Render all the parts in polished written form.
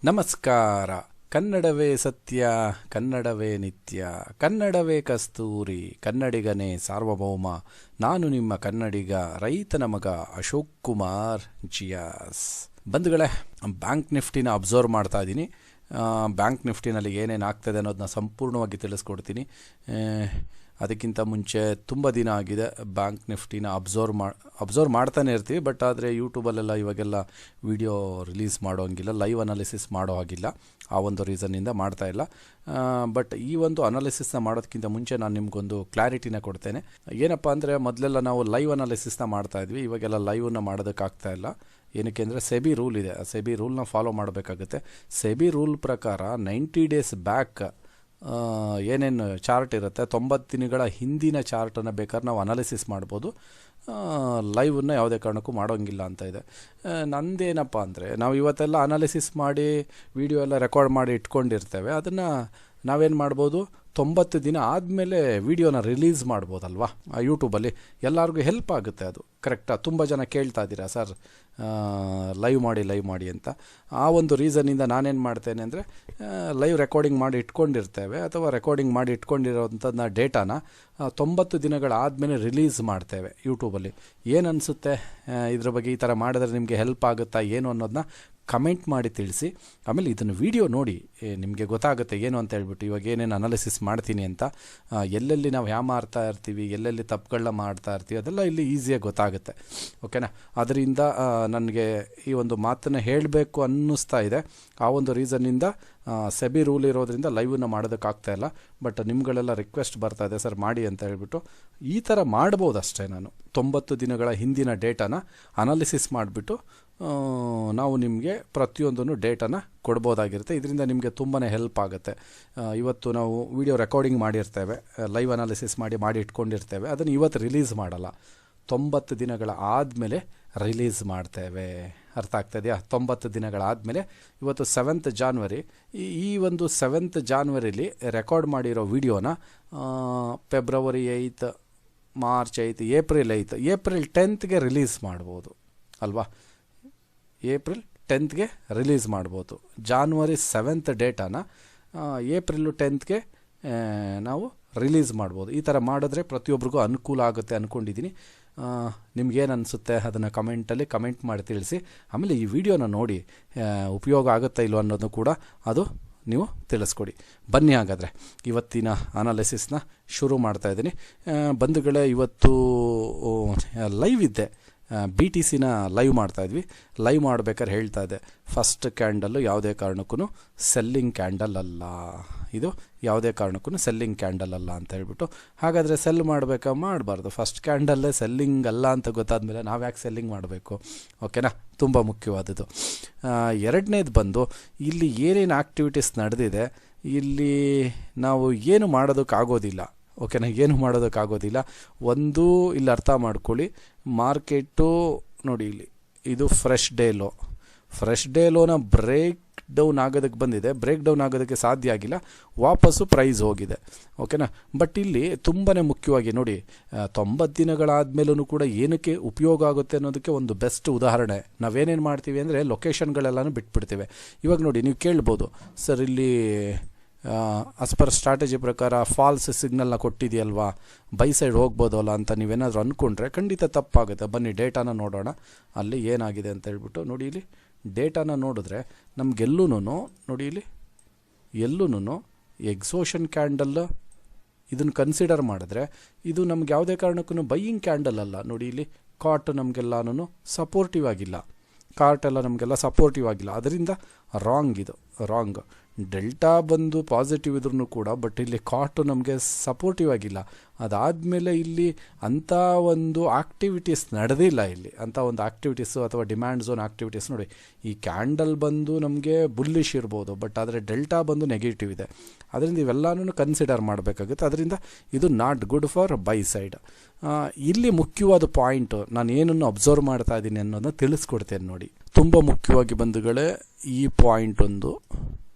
ನಮಸ್ಕಾರ. ಕನ್ನಡವೇ ಸತ್ಯ, ಕನ್ನಡವೇ ನಿತ್ಯ, ಕನ್ನಡವೇ ಕಸ್ತೂರಿ, ಕನ್ನಡಿಗನೇ ಸಾರ್ವಭೌಮ. ನಾನು ನಿಮ್ಮ ಕನ್ನಡಿಗ, ರೈತನ ಮಗ ಅಶೋಕ್ ಕುಮಾರ್ ಜಿಯಾಸ್. ಬಂಧುಗಳೇ, ಬ್ಯಾಂಕ್ ನಿಫ್ಟಿನ ಅಬ್ಸರ್ವ್ ಮಾಡ್ತಾ ಇದ್ದೀನಿ. ಬ್ಯಾಂಕ್ ನಿಫ್ಟಿನಲ್ಲಿ ಏನೇನು ಆಗ್ತದೆ ಅನ್ನೋದನ್ನ ಸಂಪೂರ್ಣವಾಗಿ ತಿಳಿಸ್ಕೊಡ್ತೀನಿ. ಅದಕ್ಕಿಂತ ಮುಂಚೆ ತುಂಬ ದಿನ ಆಗಿದೆ ಬ್ಯಾಂಕ್ ನಿಫ್ಟಿನ ಅಬ್ಸರ್ವ್ ಮಾಡ್ತಾನೆ ಇರ್ತೀವಿ. ಬಟ್ ಆದರೆ ಯೂಟ್ಯೂಬಲ್ಲೆಲ್ಲ ಇವಾಗೆಲ್ಲ ವಿಡಿಯೋ ರಿಲೀಸ್ ಮಾಡೋ ಹಂಗಿಲ್ಲ, ಲೈವ್ ಅನಾಲಿಸಿಸ್ ಮಾಡೋ ಹಾಗಿಲ್ಲ. ಆ ಒಂದು ರೀಸನ್ನಿಂದ ಮಾಡ್ತಾಯಿಲ್ಲ. ಬಟ್ ಈ ಒಂದು ಅನಾಲಿಸಿಸ್ನ ಮಾಡೋದಕ್ಕಿಂತ ಮುಂಚೆ ನಾನು ನಿಮಗೊಂದು ಕ್ಲಾರಿಟಿನ ಕೊಡ್ತೇನೆ. ಏನಪ್ಪ ಅಂದರೆ, ಮೊದಲೆಲ್ಲ ನಾವು ಲೈವ್ ಅನಾಲಿಸಿಸ್ನ ಮಾಡ್ತಾಯಿದ್ವಿ, ಇವಾಗೆಲ್ಲ ಲೈವ್ನ ಮಾಡೋದಕ್ಕಾಗ್ತಾ ಇಲ್ಲ. ಏನಕ್ಕೆ ಅಂದರೆ ಸೆಬಿ ರೂಲ್ ಇದೆ, ಆ ಸೆಬಿ ರೂಲ್ನ ಫಾಲೋ ಮಾಡಬೇಕಾಗುತ್ತೆ. ಸೆಬಿ ರೂಲ್ ಪ್ರಕಾರ 90 ಡೇಸ್ ಬ್ಯಾಕ್ ಏನೇನು ಚಾರ್ಟ್ ಇರುತ್ತೆ, 90 ದಿನಗಳ ಹಿಂದಿನ ಚಾರ್ಟನ್ನು ಬೇಕಾದ್ರೆ ನಾವು ಅನಾಲಿಸಿಸ್ ಮಾಡ್ಬೋದು. ಲೈವನ್ನ ಯಾವುದೇ ಕಾರಣಕ್ಕೂ ಮಾಡೋಂಗಿಲ್ಲ ಅಂತ ಇದೆ. ನಂದೇನಪ್ಪ ಅಂದರೆ, ನಾವು ಇವತ್ತೆಲ್ಲ ಅನಾಲಿಸಿಸ್ ಮಾಡಿ ವಿಡಿಯೋ ಎಲ್ಲ ರೆಕಾರ್ಡ್ ಮಾಡಿ ಇಟ್ಕೊಂಡಿರ್ತೇವೆ. ಅದನ್ನು ನಾವೇನು ಮಾಡ್ಬೋದು, 90 ದಿನ ಆದಮೇಲೆ ವಿಡಿಯೋನ ರಿಲೀಸ್ ಮಾಡ್ಬೋದಲ್ವಾ ಯೂಟ್ಯೂಬಲ್ಲಿ. ಎಲ್ಲರಿಗೂ ಹೆಲ್ಪ್ ಆಗುತ್ತೆ ಅದು. ಕರೆಕ್ಟಾ? ತುಂಬ ಜನ ಕೇಳ್ತಾ ಇದ್ದೀರಾ, ಸರ್ ಲೈವ್ ಮಾಡಿ ಅಂತ. ಆ ಒಂದು ರೀಸನ್ನಿಂದ ನಾನೇನು ಮಾಡ್ತೇನೆ ಅಂದರೆ, ಲೈವ್ ರೆಕಾರ್ಡಿಂಗ್ ಮಾಡಿ ಇಟ್ಕೊಂಡಿರ್ತೇವೆ ಅಥವಾ ರೆಕಾರ್ಡಿಂಗ್ ಮಾಡಿ ಇಟ್ಕೊಂಡಿರೋವಂಥದ್ದನ್ನ ಡೇಟಾನ 90 ದಿನಗಳಾದಮೇಲೆ ರಿಲೀಸ್ ಮಾಡ್ತೇವೆ ಯೂಟ್ಯೂಬಲ್ಲಿ. ಏನು ಅನಿಸುತ್ತೆ ಇದ್ರ ಬಗ್ಗೆ? ಈ ಥರ ಮಾಡಿದ್ರೆ ನಿಮಗೆ ಹೆಲ್ಪ್ ಆಗುತ್ತಾ ಏನು ಅನ್ನೋದನ್ನ ಕಮೆಂಟ್ ಮಾಡಿ ತಿಳಿಸಿ. ಆಮೇಲೆ ಇದನ್ನು ವಿಡಿಯೋ ನೋಡಿ ನಿಮಗೆ ಗೊತ್ತಾಗುತ್ತೆ ಏನು ಅಂತ ಹೇಳ್ಬಿಟ್ಟು, ಇವಾಗ ಏನೇನು ಅನಾಲಿಸಿಸ್ ಮಾಡ್ತೀನಿ ಅಂತ. ಎಲ್ಲೆಲ್ಲಿ ನಾವು ಮಾಡ್ತಾ ಇರ್ತೀವಿ, ಎಲ್ಲೆಲ್ಲಿ ತಪ್ಪುಗಳನ್ನ ಮಾಡ್ತಾ ಇರ್ತೀವಿ, ಅದೆಲ್ಲ ಇಲ್ಲಿ ಈಸಿಯಾಗಿ ಗೊತ್ತಾಗುತ್ತೆ. ಓಕೆನಾ? ಅದರಿಂದ ನನಗೆ ಈ ಒಂದು ಮಾತನ್ನು ಹೇಳಬೇಕು ಅನ್ನಿಸ್ತಾ ಇದೆ. ಆ ಒಂದು ರೀಸನ್ನಿಂದ ಸೆಬಿ ರೂಲ್ ಇರೋದ್ರಿಂದ ಲೈವನ್ನ ಮಾಡೋದಕ್ಕಾಗ್ತಾಯಿಲ್ಲ. ಬಟ್ ನಿಮ್ಗಳೆಲ್ಲ ರಿಕ್ವೆಸ್ಟ್ ಬರ್ತಾ ಇದೆ, ಸರ್ ಮಾಡಿ ಅಂತ ಹೇಳ್ಬಿಟ್ಟು. ಈ ಥರ ಮಾಡ್ಬೋದು ಅಷ್ಟೇ. ನಾನು 90 ದಿನಗಳ ಹಿಂದಿನ ಡೇಟಾನ ಅನಾಲಿಸಿಸ್ ಮಾಡಿಬಿಟ್ಟು ನಾವು ನಿಮಗೆ ಪ್ರತಿಯೊಂದನ್ನು ಡೇಟಾನ ಕೊಡ್ಬೋದಾಗಿರುತ್ತೆ. ಇದರಿಂದ ನಿಮಗೆ ತುಂಬಾ ಹೆಲ್ಪ್ ಆಗುತ್ತೆ. ಇವತ್ತು ನಾವು ವಿಡಿಯೋ ರೆಕಾರ್ಡಿಂಗ್ ಮಾಡಿರ್ತೇವೆ, ಲೈವ್ ಅನಾಲಿಸಿಸ್ ಮಾಡಿ ಇಟ್ಕೊಂಡಿರ್ತೇವೆ. ಅದನ್ನು ಇವತ್ತು ರಿಲೀಸ್ ಮಾಡಲ್ಲ, 90 ದಿನಗಳ ಆದಮೇಲೆ ರಿಲೀಸ್ ಮಾಡ್ತೇವೆ. ಅರ್ಥ ಆಗ್ತದೆಯಾ? 90 ದಿನಗಳಾದಮೇಲೆ. ಇವತ್ತು 7th ಜಾನ್ವರಿ. ಈ ಒಂದು 7th ಜಾನ್ವರಿಲಿ ರೆಕಾರ್ಡ್ ಮಾಡಿರೋ ವಿಡಿಯೋನ ಫೆಬ್ರವರಿ 8, ಮಾರ್ಚ್ 8, ಏಪ್ರಿಲ್ 8, ಏಪ್ರಿಲ್ 10ಗೆ ರಿಲೀಸ್ ಮಾಡ್ಬೋದು ಅಲ್ವಾ? ಏಪ್ರಿಲ್ 10ಗೆ ರಿಲೀಸ್ ಮಾಡ್ಬೋದು. ಜಾನ್ವರಿ 7th ಡೇಟಾನ ಏಪ್ರಿಲ್ 10ಗೆ ನಾವು ರಿಲೀಸ್ ಮಾಡ್ಬೋದು. ಈ ಥರ ಮಾಡಿದ್ರೆ ಪ್ರತಿಯೊಬ್ಬರಿಗೂ ಅನುಕೂಲ ಆಗುತ್ತೆ ಅಂದ್ಕೊಂಡಿದ್ದೀನಿ. ನಿಮ್ಗೇನು ಅನಿಸುತ್ತೆ ಅದನ್ನು ಕಮೆಂಟಲ್ಲಿ ಕಮೆಂಟ್ ಮಾಡಿ ತಿಳಿಸಿ. ಆಮೇಲೆ ಈ ವಿಡಿಯೋನ ನೋಡಿ ಉಪಯೋಗ ಆಗುತ್ತಾ ಇಲ್ವೋ ಅನ್ನೋದು ಕೂಡ ಅದು ನೀವು ತಿಳಿಸ್ಕೊಡಿ. ಬನ್ನಿ ಹಾಗಾದರೆ ಇವತ್ತಿನ ಅನಾಲಿಸಿಸ್ನ ಶುರು ಮಾಡ್ತಾಯಿದ್ದೀನಿ. ಬಂಧುಗಳೇ, ಇವತ್ತು ಲೈವ್ ಇದ್ದೆ, BTCನ ಲೈವ್ ಮಾಡ್ತಾಯಿದ್ವಿ. ಲೈವ್ ಮಾಡ್ಬೇಕಾದ್ರೆ ಹೇಳ್ತಾ ಇದ್ದೆ, ಫಸ್ಟ್ ಕ್ಯಾಂಡಲ್ಲು ಯಾವುದೇ ಕಾರಣಕ್ಕೂ ಸೆಲ್ಲಿಂಗ್ ಕ್ಯಾಂಡಲ್ ಅಲ್ಲ, ಇದು ಯಾವುದೇ ಕಾರಣಕ್ಕೂ ಸೆಲ್ಲಿಂಗ್ ಕ್ಯಾಂಡಲ್ ಅಲ್ಲ ಅಂತ ಹೇಳ್ಬಿಟ್ಟು. ಹಾಗಾದರೆ ಸೆಲ್ ಮಾಡಬಾರ್ದು. ಫಸ್ಟ್ ಕ್ಯಾಂಡಲ್ಲೇ ಸೆಲ್ಲಿಂಗ್ ಅಲ್ಲ ಅಂತ ಗೊತ್ತಾದಮೇಲೆ ನಾವು ಯಾಕೆ ಸೆಲ್ಲಿಂಗ್ ಮಾಡಬೇಕು? ಓಕೆನಾ? ತುಂಬ ಮುಖ್ಯವಾದದ್ದು. ಎರಡನೇದು ಬಂದು, ಇಲ್ಲಿ ಏನೇನು ಆ್ಯಕ್ಟಿವಿಟೀಸ್ ನಡೆದಿದೆ, ಇಲ್ಲಿ ನಾವು ಏನು ಮಾಡೋದಕ್ಕಾಗೋದಿಲ್ಲ. ಓಕೆನಾ? ಏನು ಮಾಡೋದಕ್ಕಾಗೋದಿಲ್ಲ. ಒಂದು ಇಲ್ಲಿ ಅರ್ಥ ಮಾಡ್ಕೊಳ್ಳಿ, ಮಾರ್ಕೆಟು ನೋಡಿ, ಇದು ಫ್ರೆಶ್ ಡೇ ಲೋನ ಬ್ರೇಕ್ ಡೌನ್ ಆಗೋದಕ್ಕೆ ಬಂದಿದೆ. ಬ್ರೇಕ್ ಡೌನ್ ಆಗೋದಕ್ಕೆ ಸಾಧ್ಯ ಆಗಿಲ್ಲ, ವಾಪಸ್ಸು ಪ್ರೈಸ್ ಹೋಗಿದೆ. ಓಕೆನಾ? ಬಟ್ ಇಲ್ಲಿ ತುಂಬಾ ಮುಖ್ಯವಾಗಿ ನೋಡಿ, 90 ದಿನಗಳಾದಮೇಲೂ ಕೂಡ ಏನಕ್ಕೆ ಉಪಯೋಗ ಆಗುತ್ತೆ ಅನ್ನೋದಕ್ಕೆ ಒಂದು ಬೆಸ್ಟ್ ಉದಾಹರಣೆ. ನಾವೇನೇನು ಮಾಡ್ತೀವಿ ಅಂದರೆ, ಲೊಕೇಶನ್ಗಳೆಲ್ಲನೂ ಬಿಟ್ಬಿಡ್ತೀವಿ. ಇವಾಗ ನೋಡಿ, ನೀವು ಕೇಳ್ಬೋದು, ಸರ್ ಇಲ್ಲಿ ಆಸ್ ಪರ್ ಸ್ಟ್ರಾಟಜಿ ಪ್ರಕಾರ ಫಾಲ್ಸ್ ಸಿಗ್ನಲ್ನ ಕೊಟ್ಟಿದೆಯಲ್ವಾ, ಬೈ ಸೈಡ್ ಹೋಗ್ಬೋದಲ್ಲ ಅಂತ ನೀವೇನಾದರೂ ಅಂದ್ಕೊಂಡ್ರೆ ಖಂಡಿತ ತಪ್ಪಾಗುತ್ತೆ. ಬನ್ನಿ ಡೇಟಾನ ನೋಡೋಣ, ಅಲ್ಲಿ ಏನಾಗಿದೆ ಅಂತ ಹೇಳ್ಬಿಟ್ಟು. ನೋಡಿ, ಇಲ್ಲಿ ಡೇಟಾನ ನೋಡಿದ್ರೆ ನಮಗೆಲ್ಲೂ ನೋಡಿ, ಇಲ್ಲಿ ಎಲ್ಲೂ ಎಕ್ಸೋಷನ್ ಕ್ಯಾಂಡಲ್ ಇದನ್ನು ಕನ್ಸಿಡರ್ ಮಾಡಿದ್ರೆ ಇದು ನಮ್ಗೆ ಯಾವುದೇ ಕಾರಣಕ್ಕೂ ಬೈಯಿಂಗ್ ಕ್ಯಾಂಡಲ್ ಅಲ್ಲ. ನೋಡಿ, ಇಲ್ಲಿ ಕಾಟ್ ನಮಗೆಲ್ಲನೂ ಸಪೋರ್ಟಿವ್ ಆಗಿಲ್ಲ, ಕಾರ್ಟ್ ಎಲ್ಲ ನಮಗೆಲ್ಲ ಸಪೋರ್ಟಿವ್ ಆಗಿಲ್ಲ. ಅದರಿಂದ ರಾಂಗ್. ಡೆಲ್ಟಾ ಬಂದು ಪಾಸಿಟಿವ್ ಇದ್ರೂ ಕೂಡ, ಬಟ್ ಇಲ್ಲಿ ಕಾಟು ನಮಗೆ ಸಪೋರ್ಟಿವ್ ಆಗಿಲ್ಲ. ಅದಾದಮೇಲೆ ಇಲ್ಲಿ ಅಂಥ ಒಂದು ಆಕ್ಟಿವಿಟೀಸ್ ನಡೆದಿಲ್ಲ. ಇಲ್ಲಿ ಅಂಥ ಒಂದು ಆಕ್ಟಿವಿಟೀಸು ಅಥವಾ ಡಿಮ್ಯಾಂಡ್ ಝೋನ್ ಆಕ್ಟಿವಿಟೀಸ್ ನೋಡಿ, ಈ ಕ್ಯಾಂಡಲ್ ಬಂದು ನಮಗೆ ಬುಲ್ಲಿಶ್ ಇರ್ಬೋದು, ಬಟ್ ಆದರೆ ಡೆಲ್ಟಾ ಬಂದು ನೆಗೆಟಿವ್ ಇದೆ. ಅದರಿಂದ ಇವೆಲ್ಲನೂ ಕನ್ಸಿಡರ್ ಮಾಡಬೇಕಾಗುತ್ತೆ. ಅದರಿಂದ ಇದು not good for by side. ಇಲ್ಲಿ ಮುಖ್ಯವಾದ ಪಾಯಿಂಟು, ನಾನು ಏನನ್ನು ಅಬ್ಸರ್ವ್ ಮಾಡ್ತಾ ಇದ್ದೀನಿ ಅನ್ನೋದನ್ನ ತಿಳಿಸ್ಕೊಡ್ತೇನೆ ನೋಡಿ. ತುಂಬ ಮುಖ್ಯವಾಗಿ ಬಂಧುಗಳೇ, ಈ ಪಾಯಿಂಟ್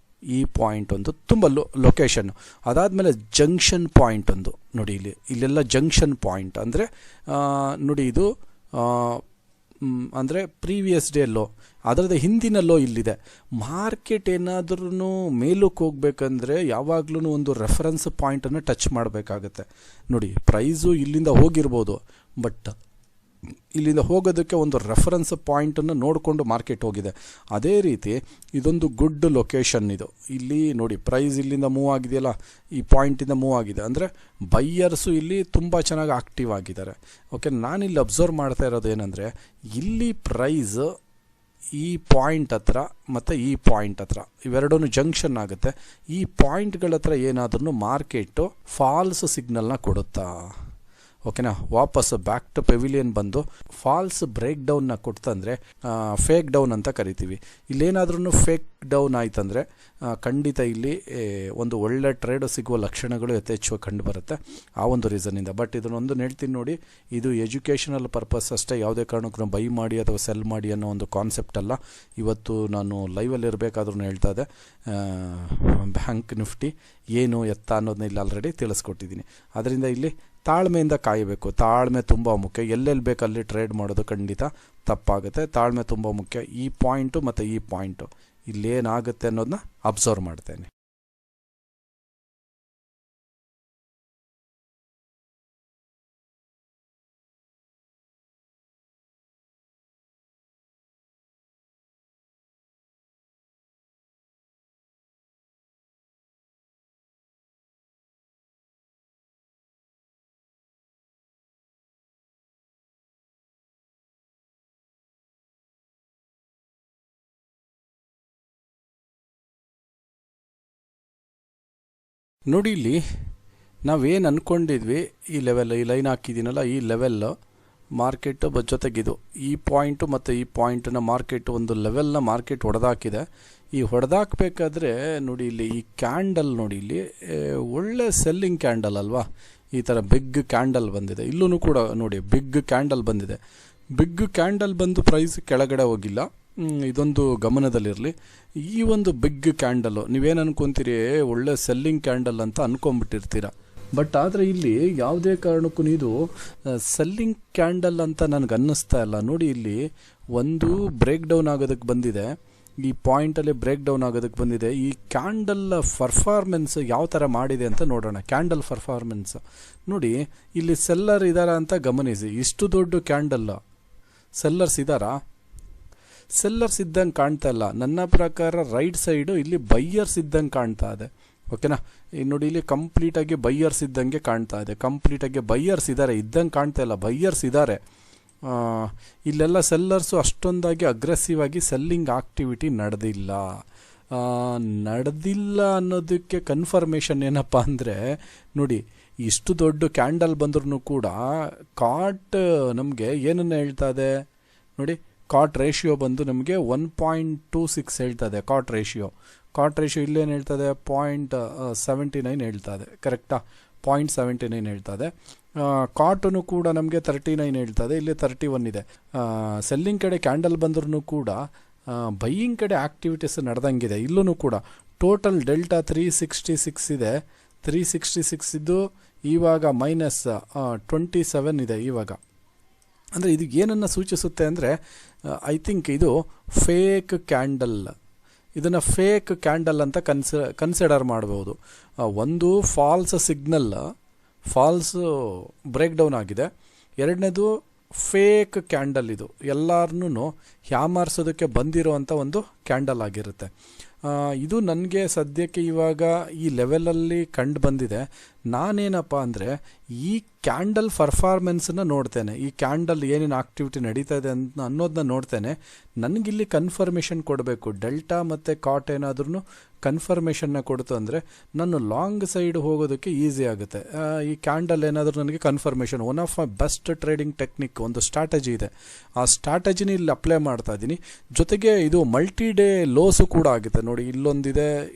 ಒಂದು ತುಂಬ ಲೊಕೇಶನ್ನು. ಅದಾದಮೇಲೆ ಜಂಕ್ಷನ್ ಪಾಯಿಂಟ್ ಒಂದು ನೋಡಿ, ಇಲ್ಲೆಲ್ಲ ಜಂಕ್ಷನ್ ಪಾಯಿಂಟ್ ಅಂದರೆ ನೋಡಿ, ಇದು ಅಂದರೆ ಪ್ರೀವಿಯಸ್ ಡೇ ಲೋ, ಅದರದ ಹಿಂದಿನ ಲೋ ಇಲ್ಲಿದೆ. ಮಾರ್ಕೆಟ್ ಏನಾದ್ರೂ ಮೇಲಕ್ಕೆ ಹೋಗ್ಬೇಕಂದ್ರೆ ಯಾವಾಗ್ಲೂ ಒಂದು ರೆಫರೆನ್ಸ್ ಪಾಯಿಂಟನ್ನು ಟಚ್ ಮಾಡಬೇಕಾಗತ್ತೆ. ನೋಡಿ, ಪ್ರೈಸು ಇಲ್ಲಿಂದ ಹೋಗಿರ್ಬೋದು, ಬಟ್ ಇಲ್ಲಿಂದ ಹೋಗೋದಕ್ಕೆ ಒಂದು ರೆಫರೆನ್ಸ್ ಪಾಯಿಂಟನ್ನು ನೋಡಿಕೊಂಡು ಮಾರ್ಕೆಟ್ ಹೋಗಿದೆ. ಅದೇ ರೀತಿ ಇದೊಂದು ಗುಡ್ ಲೊಕೇಶನ್ ಇದು. ಇಲ್ಲಿ ನೋಡಿ, ಪ್ರೈಸ್ ಇಲ್ಲಿಂದ ಮೂವ್ ಆಗಿದೆಯಲ್ಲ, ಈ ಪಾಯಿಂಟಿಂದ ಮೂವ್ ಆಗಿದೆ ಅಂದರೆ ಬೈಯರ್ಸು ಇಲ್ಲಿ ತುಂಬ ಚೆನ್ನಾಗಿ ಆಕ್ಟಿವ್ ಆಗಿದ್ದಾರೆ. ಓಕೆ, ನಾನಿಲ್ಲಿ ಅಬ್ಸರ್ವ್ ಮಾಡ್ತಾ ಇರೋದು ಏನಂದರೆ, ಇಲ್ಲಿ ಪ್ರೈಸ್ ಈ ಪಾಯಿಂಟ್ ಹತ್ರ ಮತ್ತು ಈ ಪಾಯಿಂಟ್ ಹತ್ರ ಇವೆರಡೂ ಜಂಕ್ಷನ್ ಆಗುತ್ತೆ. ಈ ಪಾಯಿಂಟ್ಗಳ ಹತ್ರ ಏನಾದ್ರೂ ಮಾರ್ಕೆಟು ಫಾಲ್ಸ್ ಸಿಗ್ನಲ್ನ ಕೊಡುತ್ತಾ? ಓಕೆನಾ, ವಾಪಸ್ ಬ್ಯಾಕ್ ಟು ಪೆವಿಲಿಯನ್ ಬಂದು ಫಾಲ್ಸ್ ಬ್ರೇಕ್ ಡೌನ್ನ ಕೊಡ್ತಂದರೆ ಫೇಕ್ ಡೌನ್ ಅಂತ ಕರಿತೀವಿ. ಇಲ್ಲೇನಾದ್ರೂ ಫೇಕ್ ಡೌನ್ ಆಯ್ತಂದರೆ ಖಂಡಿತ ಇಲ್ಲಿ ಒಂದು ಒಳ್ಳೆ ಟ್ರೇಡ್ ಸಿಗುವ ಲಕ್ಷಣಗಳು ಯಥೇಚ್ಛವಾಗಿ ಕಂಡು ಬರುತ್ತೆ, ಆ ಒಂದು ರೀಸನ್ನಿಂದ. ಬಟ್ ಇದನ್ನೊಂದು ಹೇಳ್ತೀನಿ ನೋಡಿ, ಇದು ಎಜುಕೇಷನಲ್ ಪರ್ಪಸ್ ಅಷ್ಟೇ, ಯಾವುದೇ ಕಾರಣಕ್ಕೂ ಬೈ ಮಾಡಿ ಅಥವಾ ಸೆಲ್ ಮಾಡಿ ಅನ್ನೋ ಒಂದು ಕಾನ್ಸೆಪ್ಟ್ ಅಲ್ಲ. ಇವತ್ತು ನಾನು ಲೈವಲ್ಲಿ ಇರಬೇಕಾದ್ರೂ ಹೇಳ್ತಾ ಇದ್ದೆ, ಬ್ಯಾಂಕ್ ನಿಫ್ಟಿ ಏನು ಎತ್ತ ಅನ್ನೋದನ್ನ ಇಲ್ಲಿ ಆಲ್ರೆಡಿ ತಿಳಿಸ್ಕೊಟ್ಟಿದ್ದೀನಿ. ಅದರಿಂದ ಇಲ್ಲಿ ತಾಳ್ಮೆಯಿಂದ ಕಾಯಬೇಕು. ತಾಳ್ಮೆ ತುಂಬ ಮುಖ್ಯ. ಎಲ್ಲೆಲ್ಲಿ ಬೇಕಲ್ಲಿ ಟ್ರೇಡ್ ಮಾಡೋದು ಖಂಡಿತ ತಪ್ಪಾಗುತ್ತೆ. ತಾಳ್ಮೆ ತುಂಬ ಮುಖ್ಯ. ಈ ಪಾಯಿಂಟು ಮತ್ತು ಈ ಪಾಯಿಂಟು ಇಲ್ಲೇನಾಗುತ್ತೆ ಅನ್ನೋದನ್ನ ಅಬ್ಸರ್ವ್ ಮಾಡ್ತೇನೆ. ನೋಡಿ, ಇಲ್ಲಿ ನಾವೇನು ಅಂದ್ಕೊಂಡಿದ್ವಿ, ಈ ಲೆವೆಲ್, ಈ ಲೈನ್ ಹಾಕಿದ್ದೀನಲ್ಲ, ಈ ಲೆವೆಲ್ ಮಾರ್ಕೆಟ್ ಜೊತೆಗಿದು ಈ ಪಾಯಿಂಟು ಮತ್ತು ಈ ಪಾಯಿಂಟನ್ನ ಮಾರ್ಕೆಟ್ ಒಂದು ಲೆವೆಲ್ನ ಮಾರ್ಕೆಟ್ ಹೊಡೆದಾಕಿದೆ. ಈ ಹೊಡೆದಾಕಬೇಕಾದ್ರೆ ನೋಡಿ, ಇಲ್ಲಿ ಈ ಕ್ಯಾಂಡಲ್ ನೋಡಿ, ಇಲ್ಲಿ ಒಳ್ಳೆ ಸೆಲ್ಲಿಂಗ್ ಕ್ಯಾಂಡಲ್ ಅಲ್ವಾ, ಈ ಥರ ಬಿಗ್ ಕ್ಯಾಂಡಲ್ ಬಂದಿದೆ. ಇಲ್ಲೂ ಕೂಡ ನೋಡಿ, ಬಿಗ್ ಕ್ಯಾಂಡಲ್ ಬಂದಿದೆ. ಬಿಗ್ ಕ್ಯಾಂಡಲ್ ಬಂದು ಪ್ರೈಸ್ ಕೆಳಗಡೆ ಹೋಗಿಲ್ಲ, ಇದೊಂದು ಗಮನದಲ್ಲಿರಲಿ. ಈ ಒಂದು ಬಿಗ್ ಕ್ಯಾಂಡಲ್ಲು ನೀವೇನು ಅನ್ಕೊತೀರಿ, ಒಳ್ಳೆ ಸೆಲ್ಲಿಂಗ್ ಕ್ಯಾಂಡಲ್ ಅಂತ ಅಂದ್ಕೊಂಬಿಟ್ಟಿರ್ತೀರ. ಬಟ್ ಆದರೆ ಇಲ್ಲಿ ಯಾವುದೇ ಕಾರಣಕ್ಕೂ ಇದು ಸೆಲ್ಲಿಂಗ್ ಕ್ಯಾಂಡಲ್ ಅಂತ ನನಗೆ ಅನ್ನಿಸ್ತಾ ಇಲ್ಲ. ನೋಡಿ, ಇಲ್ಲಿ ಒಂದು ಬ್ರೇಕ್ ಡೌನ್ ಆಗೋದಕ್ಕೆ ಬಂದಿದೆ, ಈ ಪಾಯಿಂಟಲ್ಲಿ ಬ್ರೇಕ್ ಡೌನ್ ಆಗೋದಕ್ಕೆ ಬಂದಿದೆ. ಈ ಕ್ಯಾಂಡಲ್ ಪರ್ಫಾರ್ಮೆನ್ಸ್ ಯಾವ ಥರ ಮಾಡಿದೆ ಅಂತ ನೋಡೋಣ. ಕ್ಯಾಂಡಲ್ ಪರ್ಫಾರ್ಮೆನ್ಸ್ ನೋಡಿ, ಇಲ್ಲಿ ಸೆಲ್ಲರ್ ಇದ್ದಾರಾ ಅಂತ ಗಮನಿಸಿ. ಇಷ್ಟು ದೊಡ್ಡ ಕ್ಯಾಂಡಲ್ ಸೆಲ್ಲರ್ಸ್ ಇದ್ದಾರಾ? ಸೆಲ್ಲರ್ಸ್ ಇದ್ದಂಗೆ ಕಾಣ್ತಾ ಇಲ್ಲ. ನನ್ನ ಪ್ರಕಾರ ರೈಟ್ ಸೈಡು ಇಲ್ಲಿ ಬೈಯರ್ಸ್ ಇದ್ದಂಗೆ ಕಾಣ್ತಾ ಇದೆ. ಓಕೆನಾ, ನೋಡಿ, ಇಲ್ಲಿ ಕಂಪ್ಲೀಟಾಗಿ ಬೈಯರ್ಸ್ ಇದ್ದಂಗೆ ಕಾಣ್ತಾ ಇದೆ. ಕಂಪ್ಲೀಟಾಗಿ ಬೈಯರ್ಸ್ ಇದ್ದಾರೆ, ಇದ್ದಂಗೆ ಕಾಣ್ತಾ ಇಲ್ಲ, ಬೈಯರ್ಸ್ ಇದ್ದಾರೆ. ಇಲ್ಲೆಲ್ಲ ಸೆಲ್ಲರ್ಸು ಅಷ್ಟೊಂದಾಗಿ ಅಗ್ರೆಸಿವ್ ಆಗಿ ಸೆಲ್ಲಿಂಗ್ ಆಕ್ಟಿವಿಟಿ ನಡೆದಿಲ್ಲ ಅನ್ನೋದಕ್ಕೆ ಕನ್ಫರ್ಮೇಷನ್ ಏನಪ್ಪ ಅಂದರೆ, ನೋಡಿ, ಇಷ್ಟು ದೊಡ್ಡ ಕ್ಯಾಂಡಲ್ ಬಂದ್ರೂ ಕೂಡ ಕಾಟ್ ನಮಗೆ ಏನನ್ನು ಹೇಳ್ತಾ ಇದೆ ನೋಡಿ, ಕಾಟ್ ರೇಷಿಯೋ ಬಂದು ನಮಗೆ 1.26 ಹೇಳ್ತಾ ಇದೆ. ಕಾಟ್ ರೇಷಿಯೋ ಇಲ್ಲೇನು ಹೇಳ್ತಾ ಇದೆ, 0.79 ಹೇಳ್ತಾ ಇದೆ. ಕರೆಕ್ಟಾ? 0.79 ಹೇಳ್ತಾ ಇದೆ. ಕಾಟನು ಕೂಡ ನಮಗೆ 39 ಹೇಳ್ತಾ ಇದೆ, ಇಲ್ಲಿ 31 ಇದೆ. ಸೆಲ್ಲಿಂಗ್ ಕಡೆ ಕ್ಯಾಂಡಲ್ ಬಂದ್ರೂ ಕೂಡ ಬೈಯಿಂಗ್ ಕಡೆ ಆಕ್ಟಿವಿಟೀಸ್ ನಡೆದಂಗಿದೆ. ಇಲ್ಲೂ ಕೂಡ ಟೋಟಲ್ ಡೆಲ್ಟಾ 366 ಇದೆ. 366 ಇದ್ದು ಇವಾಗ -27 ಇದೆ ಇವಾಗ. ಅಂದರೆ ಇದು ಏನನ್ನು ಸೂಚಿಸುತ್ತೆ ಅಂದರೆ, ಐ ಥಿಂಕ್ ಇದು ಫೇಕ್ ಕ್ಯಾಂಡಲ್. ಇದನ್ನು ಫೇಕ್ ಕ್ಯಾಂಡಲ್ ಅಂತ ಕನ್ಸಿಡರ್ ಮಾಡ್ಬೋದು. ಒಂದು false signal, false break down ಆಗಿದೆ. ಎರಡನೇದು ಫೇಕ್ ಕ್ಯಾಂಡಲ್. ಇದು ಎಲ್ಲರನ್ನೂ ಹ್ಯಾಮಾರಿಸೋದಕ್ಕೆ ಬಂದಿರೋವಂಥ ಒಂದು ಕ್ಯಾಂಡಲ್ ಆಗಿರುತ್ತೆ. ಇದು ನನಗೆ ಸದ್ಯಕ್ಕೆ ಇವಾಗ ಈ ಲೆವೆಲಲ್ಲಿ ಕಂಡು ಬಂದಿದೆ. ನಾನೇನಪ್ಪ ಅಂದರೆ ಈ ಕ್ಯಾಂಡಲ್ ಪರ್ಫಾರ್ಮೆನ್ಸನ್ನು ನೋಡ್ತೇನೆ, ಈ ಕ್ಯಾಂಡಲ್ ಏನೇನು ಆಕ್ಟಿವಿಟಿ ನಡೀತಾ ಇದೆ ಅನ್ನೋದನ್ನ ನೋಡ್ತೇನೆ. ನನಗಿಲ್ಲಿ ಕನ್ಫರ್ಮೇಷನ್ ಕೊಡಬೇಕು. ಡೆಲ್ಟಾ ಮತ್ತು ಕಾಟ್ ಏನಾದ್ರೂ ಕನ್ಫರ್ಮೇಷನ್ನ ಕೊಡ್ತು ಅಂದರೆ ನಾನು ಲಾಂಗ್ ಸೈಡ್ ಹೋಗೋದಕ್ಕೆ ಈಸಿ ಆಗುತ್ತೆ. ಈ ಕ್ಯಾಂಡಲ್ ಏನಾದರೂ ನನಗೆ confirmation, one of my best trading technique, ಒಂದು ಸ್ಟ್ರಾಟಜಿ ಇದೆ. ಆ ಸ್ಟ್ರಾಟಜಿನ ಇಲ್ಲಿ ಅಪ್ಲೈ ಮಾಡ್ತಾ ಇದ್ದೀನಿ. ಜೊತೆಗೆ ಇದು ಮಲ್ಟಿ ಡೇ ಲೋಸು ಕೂಡ ಆಗುತ್ತೆ. ನೋಡಿ,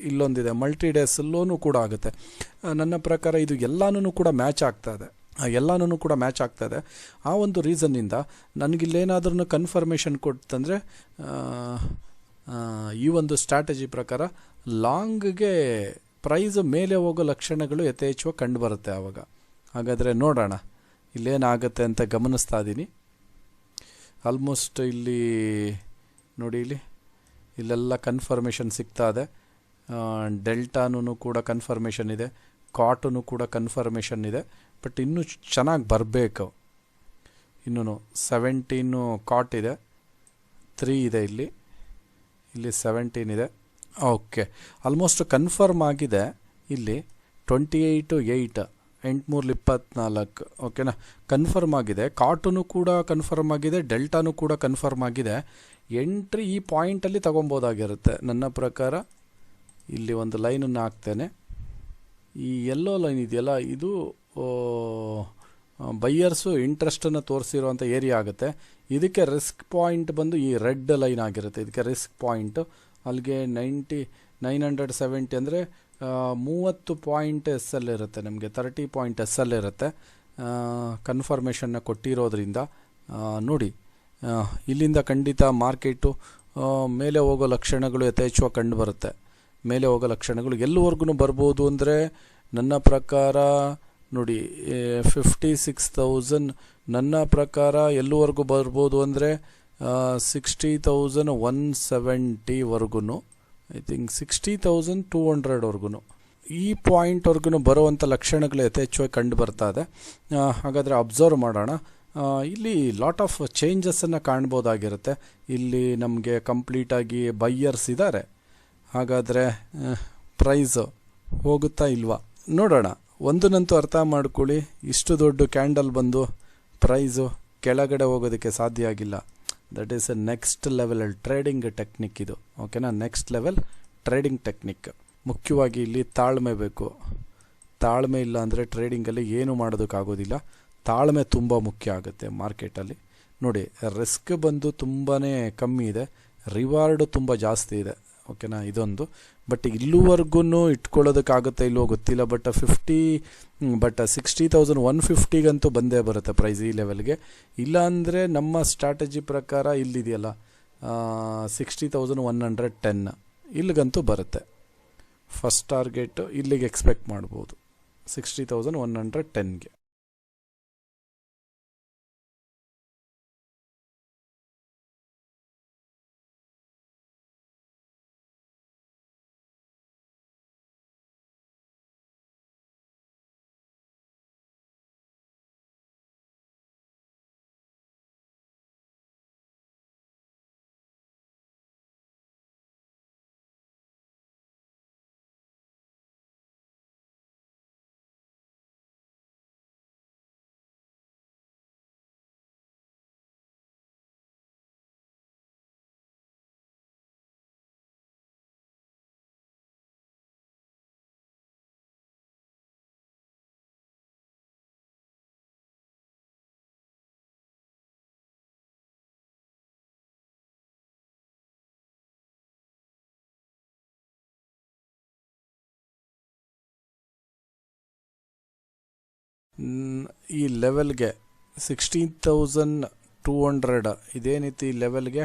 ಇಲ್ಲೊಂದಿದೆ ಮಲ್ಟಿ ಡೇಸ್ ಲೋನು ಕೂಡ ಆಗುತ್ತೆ. ನನ್ನ ಪ್ರಕಾರ ಇದು ಎಲ್ಲನೂ ಕೂಡ ಮ್ಯಾಚ್ ಆಗ್ತಾ ಇದೆ. ಆ ಒಂದು ರೀಸನ್ನಿಂದ ನನಗಿಲ್ಲೇನಾದ್ರೂ ಕನ್ಫರ್ಮೇಷನ್ ಕೊಡ್ತಂದರೆ ಈ ಒಂದು ಸ್ಟ್ರಾಟಜಿ ಪ್ರಕಾರ ಲಾಂಗ್ಗೆ ಪ್ರೈಸ್ ಮೇಲೆ ಹೋಗೋ ಲಕ್ಷಣಗಳು ಯಥೇಚ್ಛವಾಗಿ ಕಂಡುಬರುತ್ತೆ ಆವಾಗ. ಹಾಗಾದರೆ ನೋಡೋಣ ಇಲ್ಲೇನಾಗುತ್ತೆ ಅಂತ ಗಮನಿಸ್ತಾ ಇದ್ದೀನಿ. ಆಲ್ಮೋಸ್ಟ್ ಇಲ್ಲಿ ನೋಡಿ, ಇಲ್ಲೆಲ್ಲ ಕನ್ಫರ್ಮೇಷನ್ ಸಿಗ್ತಾ ಇದೆ. ಡೆಲ್ಟಾನು ಕೂಡ ಕನ್ಫರ್ಮೇಷನ್ ಇದೆ, ಕಾಟನು ಕೂಡ ಕನ್ಫರ್ಮೇಷನ್ ಇದೆ. ಬಟ್ ಇನ್ನೂ ಚೆನ್ನಾಗಿ ಬರಬೇಕು. ಇನ್ನೂ 17 ಕಾಟ್ ಇದೆ, 3 ಇದೆ, ಇಲ್ಲಿ 17 ಇದೆ. ಓಕೆ, ಆಲ್ಮೋಸ್ಟ್ ಕನ್ಫರ್ಮ್ ಆಗಿದೆ. ಇಲ್ಲಿ 28/8 8/3/24 ಓಕೆನಾ, ಕನ್ಫರ್ಮ್ ಆಗಿದೆ. ಕಾಟನು ಕೂಡ ಕನ್ಫರ್ಮ್ ಆಗಿದೆ, ಡೆಲ್ಟಾನು ಕೂಡ ಕನ್ಫರ್ಮ್ ಆಗಿದೆ. ಎಂಟ್ರಿ ಈ ಪಾಯಿಂಟಲ್ಲಿ ತೊಗೊಬೋದಾಗಿರುತ್ತೆ ನನ್ನ ಪ್ರಕಾರ. ಇಲ್ಲಿ ಒಂದು ಲೈನನ್ನು ಹಾಕ್ತೇನೆ. ಈ ಎಲ್ಲೋ ಲೈನ್ ಇದೆಯಲ್ಲ, ಇದು ಬೈಯರ್ಸು ಇಂಟ್ರೆಸ್ಟನ್ನು ತೋರಿಸಿರುವಂಥ ಏರಿಯಾ ಆಗುತ್ತೆ. ಇದಕ್ಕೆ ರಿಸ್ಕ್ ಪಾಯಿಂಟ್ ಬಂದು ಈ ರೆಡ್ ಲೈನ್ ಆಗಿರುತ್ತೆ. ಇದಕ್ಕೆ ರಿಸ್ಕ್ ಪಾಯಿಂಟು ಅಲ್ಲಿಗೆ 970 ಅಂದರೆ 30 ಪಾಯಿಂಟ್ ಎಸ್ ಎಲ್ ಇರುತ್ತೆ, ನಮಗೆ 30 ಪಾಯಿಂಟ್ ಎಸ್ ಎಲ್ ಇರುತ್ತೆ. ಕನ್ಫರ್ಮೇಷನ್ನ ಕೊಟ್ಟಿರೋದ್ರಿಂದ ನೋಡಿ, ಇಲ್ಲಿಂದ ಖಂಡಿತ ಮಾರ್ಕೆಟು ಮೇಲೆ ಹೋಗೋ ಲಕ್ಷಣಗಳು ಯಥೇಚ್ಛವಾಗಿ ಕಂಡು ಬರುತ್ತೆ. ಮೇಲೆ ಹೋಗೋ ಲಕ್ಷಣಗಳು ಎಲ್ಲಿವರೆಗೂ ಬರ್ಬೋದು ಅಂದರೆ ನನ್ನ ಪ್ರಕಾರ ನೋಡಿ 56,000 ನನ್ನ ಪ್ರಕಾರ ಎಲ್ಲಿವರೆಗೂ ಬರ್ಬೋದು ಅಂದರೆ 60,170ವರೆಗೂ, ಐ ಥಿಂಕ್ 60,200ವರೆಗೂ ಈ ಪಾಯಿಂಟ್ವರೆಗೂ ಬರುವಂಥ ಲಕ್ಷಣಗಳು ಯಥೇಚ್ಛವಾಗಿ ಕಂಡು ಬರ್ತಾ ಇದೆ. ಹಾಗಾದರೆ ಅಬ್ಸರ್ವ್ ಮಾಡೋಣ. ಇಲ್ಲಿ ಲಾಟ್ ಆಫ್ ಚೇಂಜಸ್ಸನ್ನು ಕಾಣ್ಬೋದಾಗಿರುತ್ತೆ. ಇಲ್ಲಿ ನಮಗೆ ಕಂಪ್ಲೀಟಾಗಿ ಬೈಯರ್ಸ್ ಇದ್ದಾರೆ. ಹಾಗಾದರೆ ಪ್ರೈಸು ಹೋಗುತ್ತಾ ಇಲ್ವಾ ನೋಡೋಣ. ಒಂದನ್ನಂತೂ ಅರ್ಥ ಮಾಡ್ಕೊಳ್ಳಿ, ಇಷ್ಟು ದೊಡ್ಡ ಕ್ಯಾಂಡಲ್ ಬಂದು ಪ್ರೈಸು ಕೆಳಗಡೆ ಹೋಗೋದಕ್ಕೆ ಸಾಧ್ಯ ಆಗಿಲ್ಲ. That is A next level trading technique ಇದು, ಓಕೆನಾ. Next level trading technique. ಮುಖ್ಯವಾಗಿ ಇಲ್ಲಿ ತಾಳ್ಮೆ ಬೇಕು. ತಾಳ್ಮೆ ಇಲ್ಲ ಅಂದರೆ ಟ್ರೇಡಿಂಗಲ್ಲಿ ಏನು ಮಾಡೋದಕ್ಕಾಗೋದಿಲ್ಲ. ತಾಳ್ಮೆ ತುಂಬ ಮುಖ್ಯ ಆಗುತ್ತೆ ಮಾರ್ಕೆಟಲ್ಲಿ. ನೋಡಿ, ರಿಸ್ಕ್ ಬಂದು ತುಂಬಾ ಕಮ್ಮಿ ಇದೆ, ರಿವಾರ್ಡು ತುಂಬ ಜಾಸ್ತಿ ಇದೆ, ಓಕೆನಾ. ಇದೊಂದು. ಬಟ್ ಇಲ್ಲಿವರೆಗೂ ಇಟ್ಕೊಳ್ಳೋದಕ್ಕಾಗುತ್ತೆ ಇಲ್ಲವೋ ಗೊತ್ತಿಲ್ಲ. ಬಟ್ 60,150ಗಂತೂ ಬಂದೇ ಬರುತ್ತೆ ಪ್ರೈಸ್ ಈ ಲೆವೆಲ್ಗೆ. ಇಲ್ಲಾಂದರೆ ನಮ್ಮ ಸ್ಟ್ರಾಟಜಿ ಪ್ರಕಾರ ಇಲ್ಲಿದೆಯಲ್ಲ 60,110 ಇಲ್ಲಿಗಂತೂ ಬರುತ್ತೆ. ಫಸ್ಟ್ ಟಾರ್ಗೆಟು ಇಲ್ಲಿಗೆ ಎಕ್ಸ್ಪೆಕ್ಟ್ ಮಾಡ್ಬೋದು 60,110ಗೆ. ಈ ಲೆವೆಲ್ಗೆ 16,200 ಇದೇನಿತ್ತು ಈ ಲೆವೆಲ್ಗೆ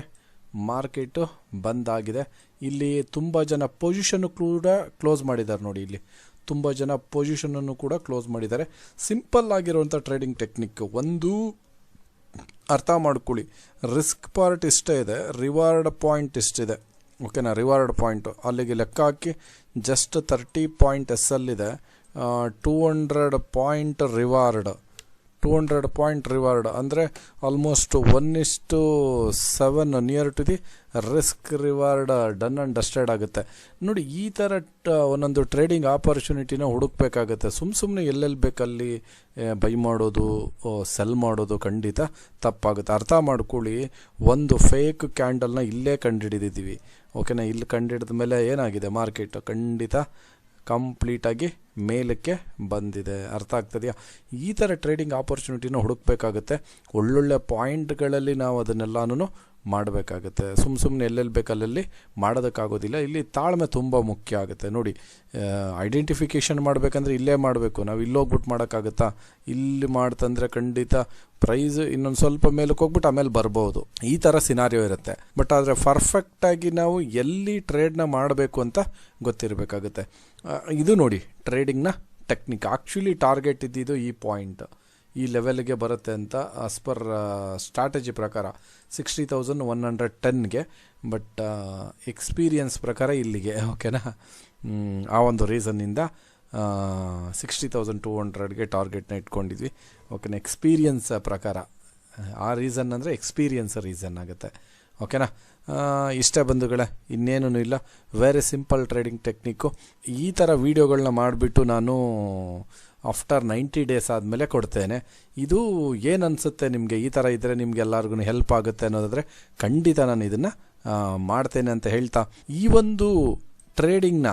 ಮಾರ್ಕೆಟು ಬಂದಾಗಿದೆ. ಇಲ್ಲಿ ತುಂಬ ಜನ ಪೊಸಿಷನ್ನು ಕೂಡ ಕ್ಲೋಸ್ ಮಾಡಿದ್ದಾರೆ ನೋಡಿ. ಇಲ್ಲಿ ತುಂಬ ಜನ ಪೊಸಿಷನನ್ನು ಕೂಡ ಕ್ಲೋಸ್ ಮಾಡಿದ್ದಾರೆ. ಸಿಂಪಲ್ ಆಗಿರುವಂಥ ಟ್ರೇಡಿಂಗ್ ಟೆಕ್ನಿಕ್. ಒಂದು ಅರ್ಥ ಮಾಡ್ಕೊಳ್ಳಿ, ರಿಸ್ಕ್ ಪಾರ್ಟ್ ಇಷ್ಟೇ ಇದೆ, ರಿವಾರ್ಡ್ ಪಾಯಿಂಟ್ ಇಷ್ಟಿದೆ, ಓಕೆನಾ. ರಿವಾರ್ಡ್ ಪಾಯಿಂಟು ಅಲ್ಲಿಗೆ ಲೆಕ್ಕ ಹಾಕಿ ಜಸ್ಟ್ 30 ಪಾಯಿಂಟ್ ಎಸ್ ಎಲ್ ಇದೆ, 200 ಪಾಯಿಂಟ್ ರಿವಾರ್ಡ್, 200 ಪಾಯಿಂಟ್ ರಿವಾರ್ಡ್ ಅಂದರೆ almost 1:7 near to the risk reward done and dusted ಆಗುತ್ತೆ ನೋಡಿ. ಈ ಥರ ಒಂದೊಂದು ಟ್ರೇಡಿಂಗ್ ಆಪರ್ಚುನಿಟಿನ ಹುಡುಕ್ಬೇಕಾಗತ್ತೆ. ಸುಮ್ಮನೆ ಎಲ್ಲೆಲ್ಲಿ ಬೇಕಲ್ಲಿ ಬೈ ಮಾಡೋದು, ಸೆಲ್ ಮಾಡೋದು ಖಂಡಿತ ತಪ್ಪಾಗುತ್ತೆ. ಅರ್ಥ ಮಾಡ್ಕೊಳ್ಳಿ, ಒಂದು ಫೇಕ್ ಕ್ಯಾಂಡಲ್ನ ಇಲ್ಲೇ ಕಂಡುಹಿಡಿದಿದ್ದೀವಿ, ಓಕೆನಾ. ಇಲ್ಲಿ ಕಂಡುಹಿಡಿದ ಮೇಲೆ ಏನಾಗಿದೆ ಮಾರ್ಕೆಟ್ ಖಂಡಿತ ಕಂಪ್ಲೀಟಾಗಿ ಮೇಲಕ್ಕೆ ಬಂದಿದೆ. ಅರ್ಥ ಆಗ್ತದೆಯಾ? ಈ ಥರ ಟ್ರೇಡಿಂಗ್ ಆಪರ್ಚುನಿಟಿನ ಹುಡುಕಬೇಕಾಗುತ್ತೆ. ಒಳ್ಳೊಳ್ಳೆ ಪಾಯಿಂಟ್ಗಳಲ್ಲಿ ನಾವು ಅದನ್ನೆಲ್ಲನೂ ಮಾಡಬೇಕಾಗುತ್ತೆ. ಸುಮ್ಮನೆ ಎಲ್ಲೆಲ್ಲಿ ಬೇಕಲ್ಲಲ್ಲಿ ಮಾಡೋದಕ್ಕಾಗೋದಿಲ್ಲ. ಇಲ್ಲಿ ತಾಳ್ಮೆ ತುಂಬ ಮುಖ್ಯ ಆಗುತ್ತೆ ನೋಡಿ. ಐಡೆಂಟಿಫಿಕೇಷನ್ ಮಾಡಬೇಕಂದ್ರೆ ಇಲ್ಲೇ ಮಾಡಬೇಕು, ನಾವು ಇಲ್ಲೋಗ್ಬಿಟ್ಟು ಮಾಡೋಕ್ಕಾಗುತ್ತಾ? ಇಲ್ಲಿ ಮಾಡ್ತಂದರೆ ಖಂಡಿತ ಪ್ರೈಸ್ ಇನ್ನೊಂದು ಸ್ವಲ್ಪ ಮೇಲಕ್ಕೆ ಹೋಗ್ಬಿಟ್ಟು ಆಮೇಲೆ ಬರ್ಬೋದು. ಈ ಥರ ಸಿನಾರಿಯೋ ಇರುತ್ತೆ. ಬಟ್ ಆದರೆ ಪರ್ಫೆಕ್ಟಾಗಿ ನಾವು ಎಲ್ಲಿ ಟ್ರೇಡ್ನ ಮಾಡಬೇಕು ಅಂತ ಗೊತ್ತಿರಬೇಕಾಗುತ್ತೆ. ಇದು ನೋಡಿ ಟ್ರೇಡಿಂಗ್ನ ಟೆಕ್ನಿಕ್. ಆ್ಯಕ್ಚುಲಿ ಟಾರ್ಗೆಟ್ ಇದ್ದಿದ್ದು ಈ ಪಾಯಿಂಟ್. ಈ ಲೆವೆಲ್ಗೆ ಬರುತ್ತೆ ಅಂತ ಆಸ್ ಪರ್ ಸ್ಟ್ರಾಟಜಿ ಪ್ರಕಾರ 60,110ಗೆ, ಬಟ್ ಎಕ್ಸ್ಪೀರಿಯನ್ಸ್ ಪ್ರಕಾರ ಇಲ್ಲಿಗೆ, ಓಕೆನಾ. ಆ ಒಂದು ರೀಸನ್ನಿಂದ 60,200ಗೆ ಟಾರ್ಗೆಟ್ನ ಇಟ್ಕೊಂಡಿದ್ವಿ, ಓಕೆನಾ. ಎಕ್ಸ್ಪೀರಿಯನ್ಸ್ ಪ್ರಕಾರ ಆ ರೀಸನ್ ಅಂದರೆ ಎಕ್ಸ್ಪೀರಿಯನ್ಸ್ ರೀಸನ್ ಆಗುತ್ತೆ, ಓಕೆನಾ. ಇಷ್ಟ ಬಂಧುಗಳೇ, ಇನ್ನೇನೂ ಇಲ್ಲ, ವೆರಿ ಸಿಂಪಲ್ ಟ್ರೇಡಿಂಗ್ ಟೆಕ್ನಿಕ್ಕು. ಈ ಥರ ವೀಡಿಯೋಗಳನ್ನ ಮಾಡಿಬಿಟ್ಟು ನಾನು ಆಫ್ಟರ್ 90 ಡೇಸ್ ಆದಮೇಲೆ ಕೊಡ್ತೇನೆ. ಇದು ಏನು ಅನಿಸುತ್ತೆ ನಿಮಗೆ, ಈ ಥರ ಇದ್ದರೆ ನಿಮ್ಗೆ ಎಲ್ಲರಿಗೂ ಹೆಲ್ಪ್ ಆಗುತ್ತೆ ಅನ್ನೋದಾದರೆ ಖಂಡಿತ ನಾನು ಇದನ್ನು ಮಾಡ್ತೇನೆ ಅಂತ ಹೇಳ್ತಾ, ಈ ಒಂದು ಟ್ರೇಡಿಂಗ್ನ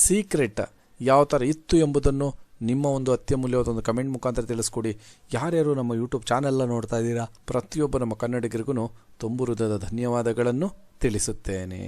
ಸೀಕ್ರೆಟ್ ಯಾವ ಥರ ಇತ್ತು ಎಂಬುದನ್ನು ನಿಮ್ಮ ಒಂದು ಅತ್ಯಮೂಲ್ಯವಾದ ಒಂದು ಕಮೆಂಟ್ ಮುಖಾಂತರ ತಿಳಿಸ್ಕೊಡಿ. ಯಾರ್ಯಾರು ನಮ್ಮ ಯೂಟ್ಯೂಬ್ ಚಾನೆಲ್ನ ನೋಡ್ತಾ ಇದ್ದೀರಾ, ಪ್ರತಿಯೊಬ್ಬ ನಮ್ಮ ಕನ್ನಡಿಗರಿಗೂ ತುಂಬು ಹೃದಯದ ಧನ್ಯವಾದಗಳನ್ನು ತಿಳಿಸುತ್ತೇನೆ.